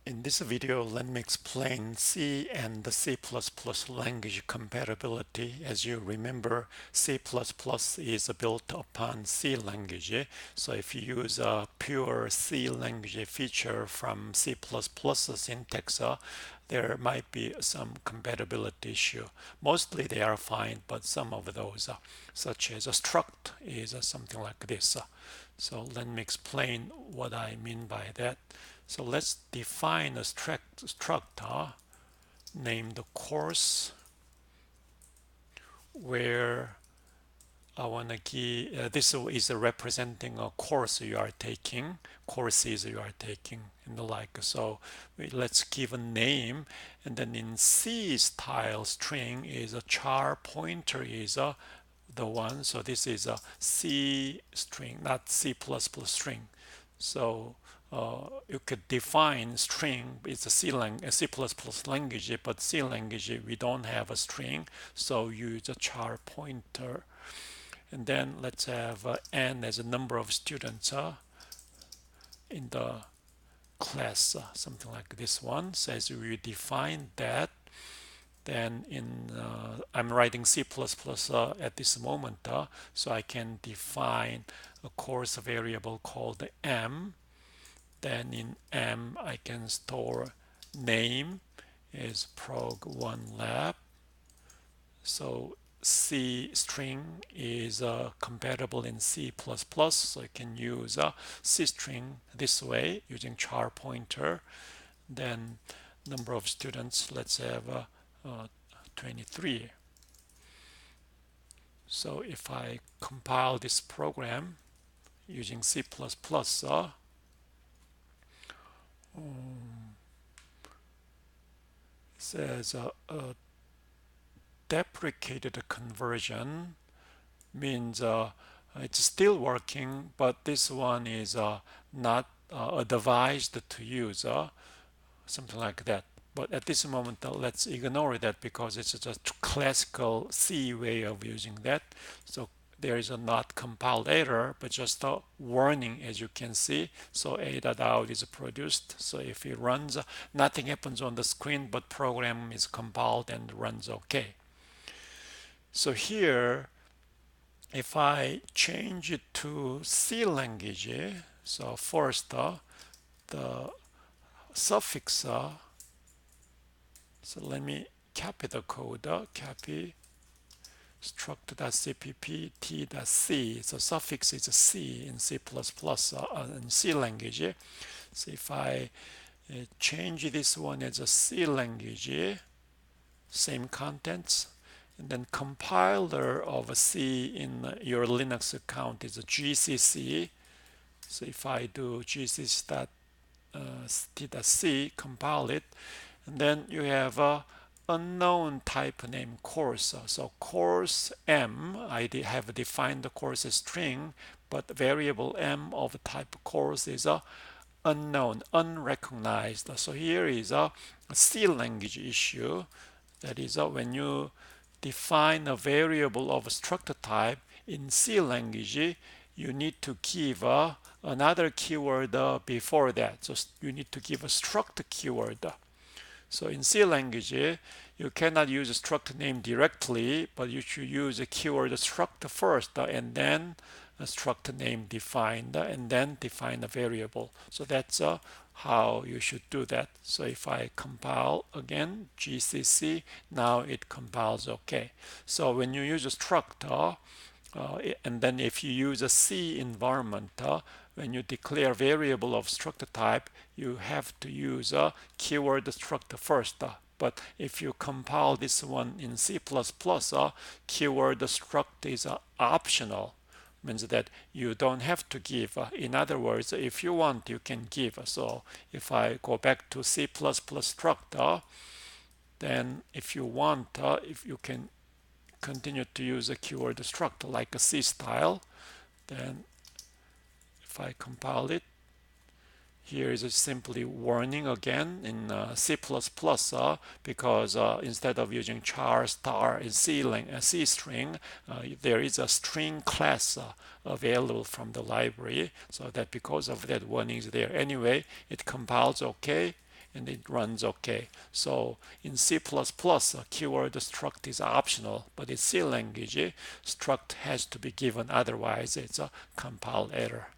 In this video, let me explain C and the C++ language compatibility. As you remember, C++ is built upon C language. So if you use a pure C language feature from C++ syntax, there might be some compatibility issue. Mostly they are fine, but some of those, such as a struct, is something like this. So let me explain what I mean by that. So let's define a struct named course, where I want to give this is representing a course you are taking, courses you are taking, and the like. So let's give a name, and then in C style string is a char pointer is the one. So this is a C string, not C++ string. So you could define string. It's a C language, but C language we don't have a string, so use a char pointer. And then let's have n as a number of students in the class, something like this one. So as we define that, then I'm writing C++ at this moment, so I can define a course variable called m. Then in m I can store name is prog1lab. So C string is compatible in C++, so you can use C string this way using char pointer. Then number of students, let's have 23. So if I compile this program using C++, it says deprecated conversion means it's still working, but this one is not advised to use, something like that. But at this moment, let's ignore that because it's just a classical C way of using that. So there is a not compiled error, but just a warning, as you can see. So a.out is produced. So if it runs, nothing happens on the screen, but program is compiled and runs okay. So here, if I change it to C language, so first the suffix, so let me copy the code, copy struct.cpp t.c. So suffix is a C in C++, in C language. So if I change this one as a C language, same contents, and then compiler of C in your Linux account is a GCC. So if I do gcc.c, compile it, and then you have a unknown type name course. So course m, I have defined the course string, but variable m of type course is a unknown, unrecognized. So here is a C language issue. That is when you define a variable of a struct type in C language, you need to give another keyword before that. So you need to give a struct keyword. So in C language, you cannot use a struct name directly, but you should use a keyword struct first, and then a struct name defined, and then define a variable. So that's how you should do that. So if I compile again, GCC, now it compiles okay. So when you use a struct, and then if you use a C environment, when you declare variable of struct type, you have to use a keyword struct first. But if you compile this one in C++, keyword struct is optional. Means that you don't have to give. In other words, if you want, you can give. So if I go back to C++ struct, then if you want, if you can continue to use a keyword struct like a C style, then if I compile it, here is a simply warning again in C++, because instead of using char star in C string, there is a string class available from the library, so that because of that warning is there. Anyway, it compiles okay, and it runs okay. So in C++, a keyword struct is optional, but in C language, struct has to be given, otherwise it's a compile error.